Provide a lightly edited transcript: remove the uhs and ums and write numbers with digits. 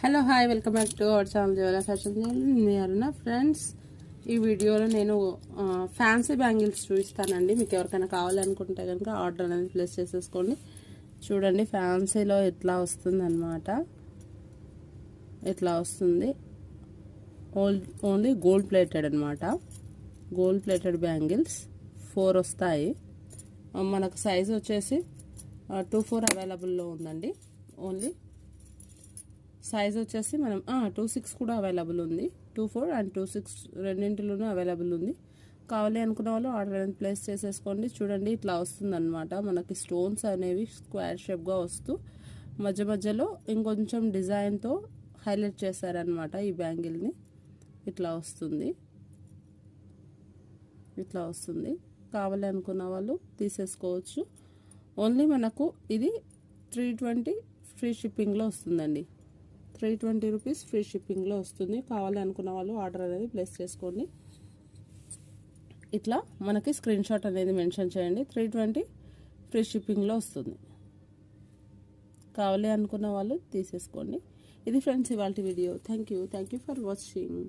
Hello hi welcome back to our channel jewellery fashion channel. Me Aruna friends, ఈ వీడియోలో నేను fancy bangles చూపిస్తానండి. మీకు ఎవరికైనా కావాలనుకుంటే కనుక ఆర్డర్ అనేది ప్లేస్ చేసేసుకోండి. చూడండి ఫ్యాన్సీలో ఎట్లా వస్తుంది అనమాట. ఎట్లా వస్తుంది, ఓన్లీ గోల్డ్ ప్లేటెడ్ అనమాట. గోల్డ్ ప్లేటెడ్ బ్యాంగిల్స్ 4 వస్తాయి. మనకు సైజ్ వచ్చేసి 2-4 అవైలబుల్లో ఉందండి. ఓన్లీ సైజ్ వచ్చేసి మనం 2-6 కూడా అవైలబుల్ ఉంది. 2-4 అండ్ 2-6 రెండింటిలోనూ అవైలబుల్ ఉంది. కావాలి అనుకున్న వాళ్ళు ఆర్డర్ అనేది ప్లేస్ చేసేసుకోండి. చూడండి ఇట్లా వస్తుంది అనమాట. మనకి స్టోన్స్ అనేవి స్క్వేర్ షేప్గా వస్తూ మధ్య మధ్యలో ఇంకొంచెం డిజైన్తో హైలైట్ చేశారనమాట. ఈ బ్యాంగిల్ని ఇట్లా వస్తుంది. కావాలి అనుకున్న వాళ్ళు తీసేసుకోవచ్చు. ఓన్లీ మనకు ఇది 320 ఫ్రీ షిప్పింగ్లో వస్తుందండి. 320 రూపీస్ ఫ్రీ షిప్పింగ్లో వస్తుంది. కావాలి అనుకున్న వాళ్ళు ఆర్డర్ అనేది ప్లేస్ చేసుకోండి. ఇట్లా మనకి స్క్రీన్ షాట్ అనేది మెన్షన్ చేయండి. 320 ఫ్రీ షిప్పింగ్లో వస్తుంది. కావాలి అనుకున్న వాళ్ళు తీసేసుకోండి. ఇది ఫ్రెండ్స్ ఇవాళ video. Thank you for watching.